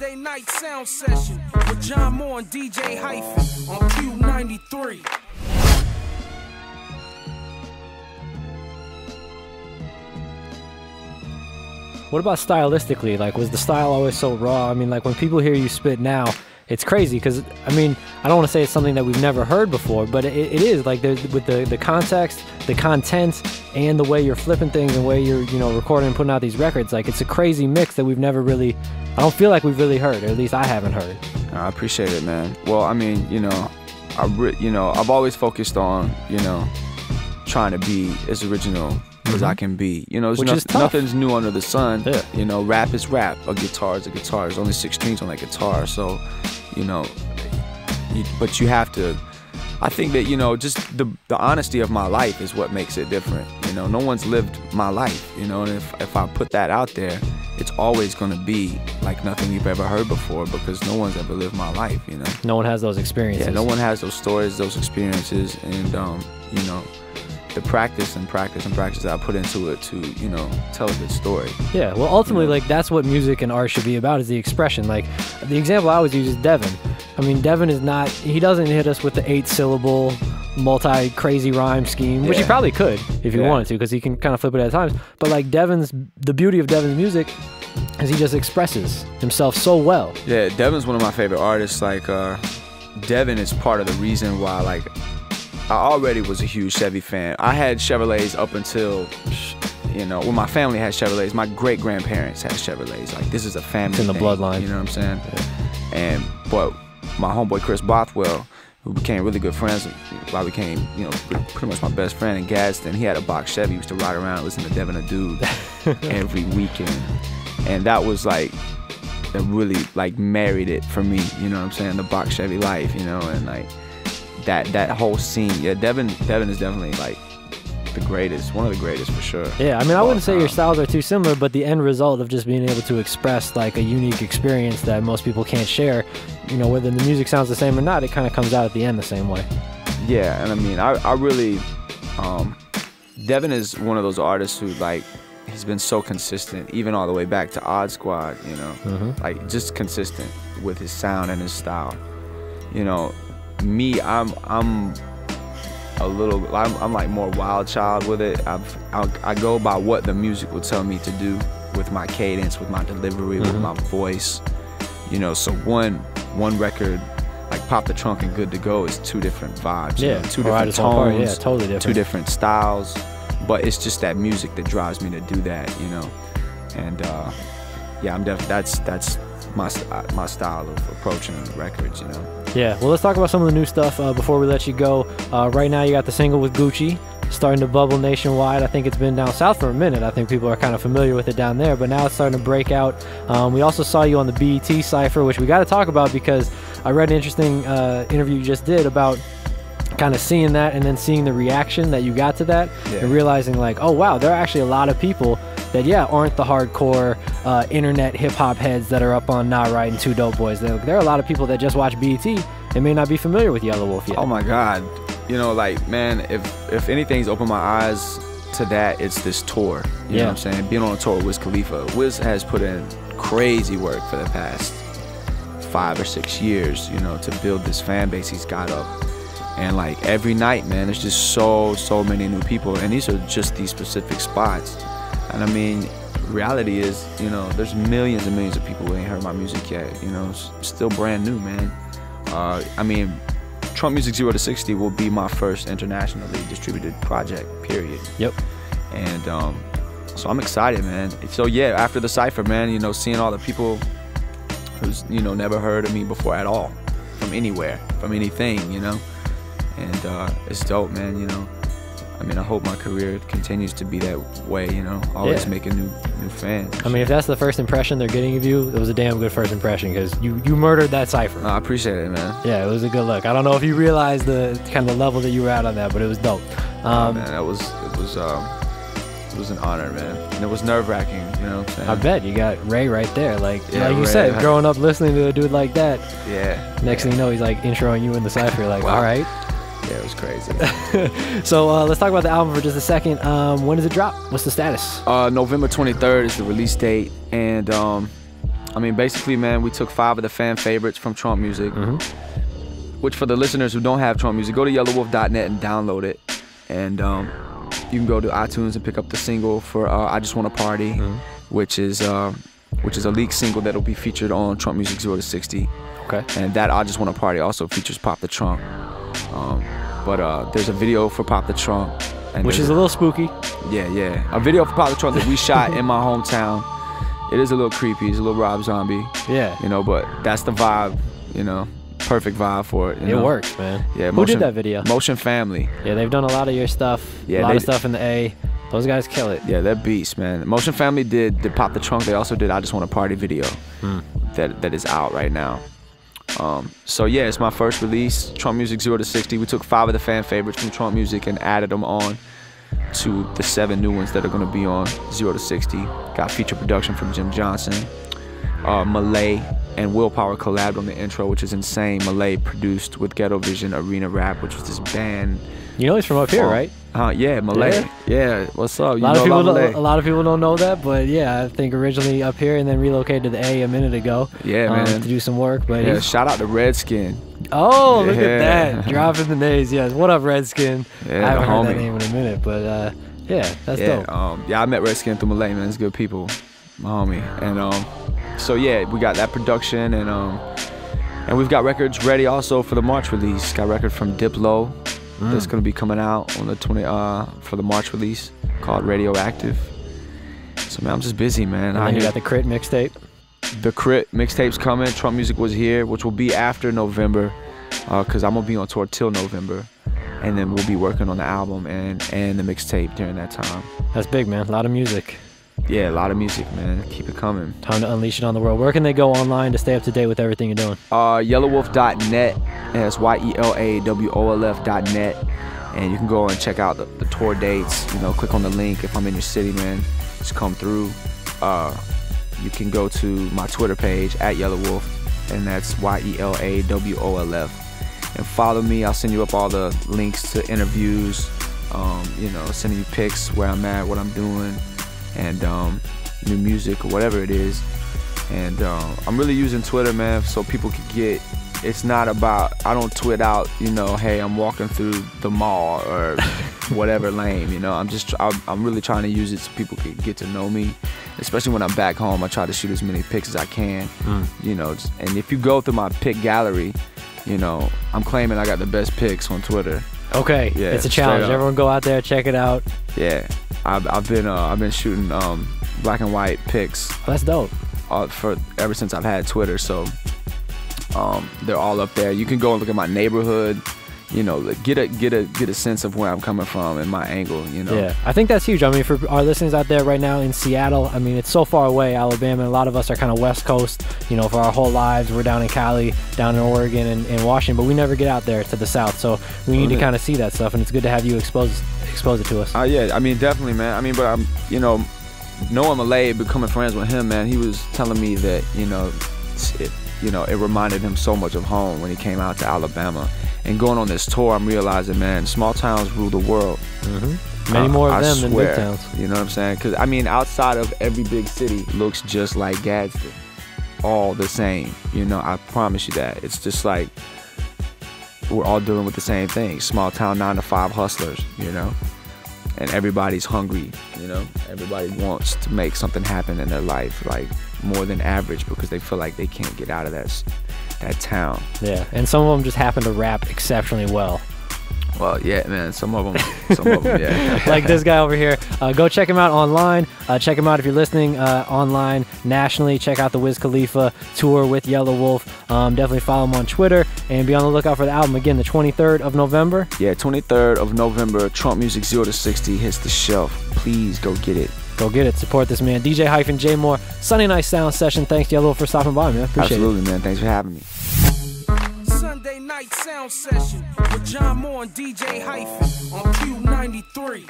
Sunday night sound session with John Moore and DJ Hyphen on KUBE 93. What about stylistically? Like, was the style always so raw? I mean, like, when people hear you spit now, it's crazy because, I mean, I don't want to say it's something that we've never heard before, but it is, like, with the context, the content, and the way you're flipping things and the way you're, you know, recording and putting out these records. Like, it's a crazy mix that we've never really, I don't feel like we've really heard, or at least I haven't heard. I appreciate it, man. Well, I mean, you know, I've always focused on, you know, trying to be as original as I can be. You know, nothing's new under the sun. Yeah. You know, rap is rap, a guitar is a guitar. There's only 6 strings on that guitar, so, you know, but you have to, I think that, you know, just the honesty of my life is what makes it different. You know, no one's lived my life, you know, and if I put that out there, it's always going to be like nothing you've ever heard before because no one's ever lived my life, you know. No one has those experiences. Yeah, no one has those stories, those experiences, and, you know, the practice and practice and practice that I put into it to, you know, tell a good story. Yeah, well, ultimately, like, that's what music and art should be about, is the expression. Like, the example I always use is Devin. I mean, Devin is not, he doesn't hit us with the 8-syllable, multi-crazy rhyme scheme, which he probably could if he wanted to, because he can kind of flip it at times. But, like, the beauty of Devin's music is he just expresses himself so well. Yeah, Devin's one of my favorite artists. Like, Devin is part of the reason why, like, I already was a huge Chevy fan. I had Chevrolets up until, you know, when my family had Chevrolets, my great-grandparents had Chevrolets. Like, this is a family thing. It's in the bloodline. You know what I'm saying? Yeah. But my homeboy Chris Bothwell, who became really good friends, I became, you know, pretty much my best friend in Gadsden. He had a box Chevy. He used to ride around and listen to Devin a Dude every weekend. And that was like, that really like married it for me, you know what I'm saying? The box Chevy life, you know, and like, that whole scene. Yeah, Devin is definitely like the greatest, one of the greatest for sure. Yeah, I mean, I wouldn't say your styles are too similar, but the end result of just being able to express like a unique experience that most people can't share, you know, whether the music sounds the same or not, it kind of comes out at the end the same way. Yeah, and I mean, I really, Devin is one of those artists who, like, he's been so consistent, even all the way back to Odd Squad, you know, like, just consistent with his sound and his style. You know, me, I'm like more wild child with it. I go by what the music will tell me to do with my cadence, with my delivery, with my voice. You know, so one record like Pop the Trunk and Good to Go is 2 different vibes. Yeah, you know, 2 different tones, yeah, totally different. 2 different styles. But it's just that music that drives me to do that, you know. And yeah, I'm definitely that's my style of approaching records, you know. Yeah, well, let's talk about some of the new stuff before we let you go. Right now, you got the single with Gucci, starting to bubble nationwide. I think it's been down south for a minute. I think people are kind of familiar with it down there, but now it's starting to break out. We also saw you on the BET Cipher, which we got to talk about because I read an interesting interview you just did about kind of seeing that and then seeing the reaction that you got to that, and realizing like, oh wow, there are actually a lot of people that aren't the hardcore internet hip-hop heads that are up on Not Right and 2 Dope Boys. There are a lot of people that just watch BET and may not be familiar with Yelawolf yet. Oh my God, you know, like, man, if anything's opened my eyes to that, it's this tour. You know what I'm saying? Being on a tour with Wiz Khalifa. Wiz has put in crazy work for the past 5 or 6 years, you know, to build this fan base he's got up. And like every night, man, there's just so many new people, and these are just these specific spots. And I mean, reality is, you know, there's millions and millions of people who ain't heard my music yet. You know, it's still brand new, man. I mean, Trump Music 0 to 60 will be my first internationally distributed project, period. Yep. And so I'm excited, man. So yeah, after the Cipher, man, you know, seeing all the people who's, you know, never heard of me before at all, from anywhere, from anything, you know. And it's dope, man, you know. I mean, I hope my career continues to be that way, you know, always making new fans. I mean, if that's the first impression they're getting of you, it was a damn good first impression, because you murdered that Cipher. No, I appreciate it, man. Yeah, it was a good look. I don't know if you realized the kind of the level that you were at on that, but it was dope. Man, it was an honor, man. And it was nerve-wracking, you know what I'm saying? I bet. You got Ray right there. Like you said, growing up listening to a dude like that. Yeah. Next thing you know, he's like introing you in the Cipher, like, all right. Yeah, it was crazy. So let's talk about the album for just a second. When does it drop? What's the status? November 23rd is the release date, and I mean, basically, man, we took 5 of the fan favorites from Trump Music, which for the listeners who don't have Trump Music, go to yelawolf.net and download it. And you can go to iTunes and pick up the single for I Just Wanna Party, which is a leaked single that'll be featured on Trump Music 0 to 60. Okay. And that I Just Wanna Party also features Pop the Trunk. But there's a video for Pop the Trunk. Which is a little spooky. Yeah. A video for Pop the Trunk that we shot in my hometown. It is a little creepy. It's a little Rob Zombie. Yeah. You know, but that's the vibe, you know. Perfect vibe for it. It works, man. Yeah. Who did that video? Motion Family. Yeah, they've done a lot of your stuff. Yeah, a lot of stuff in the A. Those guys kill it. Yeah, they're beasts, man. Motion Family did Pop the Trunk. They also did I Just Wanna Party video that is out right now. So yeah, it's my first release, Trump Music 0 to 60. We took 5 of the fan favorites from Trump Music and added them on to the 7 new ones that are gonna be on 0 to 60. Got feature production from Jim Johnson. Malay and Willpower collabed on the intro, which is insane. Malay produced with Ghet-o-Vision Arena Rap, which was this band. You know he's from up here, right? Yeah, Malay. Yeah, what's up? A lot of people don't know that, but yeah, I think originally up here and then relocated to the A a minute ago. Yeah, man. To do some work. But yeah, shout out to Redskin. Oh, look at that. Dropping the names. Yes. What up, Redskin? Yeah, I haven't heard that name in a minute, but yeah, that's dope. Yeah, I met Redskin through Malay, man. It's good people. My homie. And so yeah, we got that production and we've got records ready also for the March release. Got a record from Diplo that's gonna be coming out on the 20 for the March release called Radioactive. So man, I'm just busy, man. And then you got the Crit mixtape. The Crit mixtape's coming. Trump Music Was Here, which will be after November, cause I'm gonna be on tour till November, and then we'll be working on the album and the mixtape during that time. That's big, man. A lot of music. Yeah, a lot of music, man. Keep it coming. Time to unleash it on the world. Where can they go online to stay up to date with everything you're doing? Yelawolf.net. That's YELAWOLF.net. And you can go and check out the tour dates. You know, click on the link if I'm in your city, man. Just come through. You can go to my Twitter page at Yelawolf, and that's YELAWOLF. And follow me. I'll send you up all the links to interviews. You know, sending you pics where I'm at, what I'm doing, and new music or whatever it is. And I'm really using Twitter, man, so people can get, it's not about, I don't tweet out, you know, hey, I'm walking through the mall or whatever lame, you know. I'm really trying to use it so people can get to know me, especially when I'm back home. I try to shoot as many pics as I can, you know. And if you go through my pic gallery, you know, I'm claiming I got the best pics on Twitter. Okay, yeah, it's a challenge. Everyone go out there, check it out. Yeah, I've been shooting black and white pics. Oh, that's dope. For ever since I've had Twitter, so they're all up there. You can go and look at my neighborhood, you know, get a sense of where I'm coming from and my angle, you know. Yeah, I think that's huge. I mean, for our listeners out there right now in Seattle, I mean, it's so far away, Alabama, and a lot of us are kind of West Coast, you know, for our whole lives. We're down in Cali, down in Oregon and Washington, but we never get out there to the South, so we need to kind of see that stuff, and it's good to have you expose it to us. Yeah, I mean, definitely, man. I mean, but I'm, you know, knowing Malay, becoming friends with him, man, he was telling me that, you know, it reminded him so much of home when he came out to Alabama. And going on this tour, I'm realizing, man, small towns rule the world. Many more of them than big towns. You know what I'm saying? Because, I mean, outside of every big city looks just like Gadsden. All the same. You know, I promise you that. It's just like we're all dealing with the same thing. Small town 9-to-5 hustlers, you know? And everybody's hungry, you know? Everybody wants to make something happen in their life, like more than average, because they feel like they can't get out of that town. Yeah, and some of them just happen to rap exceptionally well. Well, yeah, man, some of them, yeah. Like this guy over here. Go check him out online. Check him out if you're listening online nationally. Check out the Wiz Khalifa tour with Yelawolf. Definitely follow him on Twitter and be on the lookout for the album. Again, the 23rd of November. Yeah, 23rd of November, Trump Music 0 to 60 hits the shelf. Please go get it. Go get it. Support this man. DJ Hyphen, J Moore, Sunday Night Sound Session. Thanks, Yelawolf, for stopping by, man. Appreciate it. Absolutely, man. Thanks for having me. Sunday Night Sound Session with John Moore and DJ Hyphen on KUBE 93.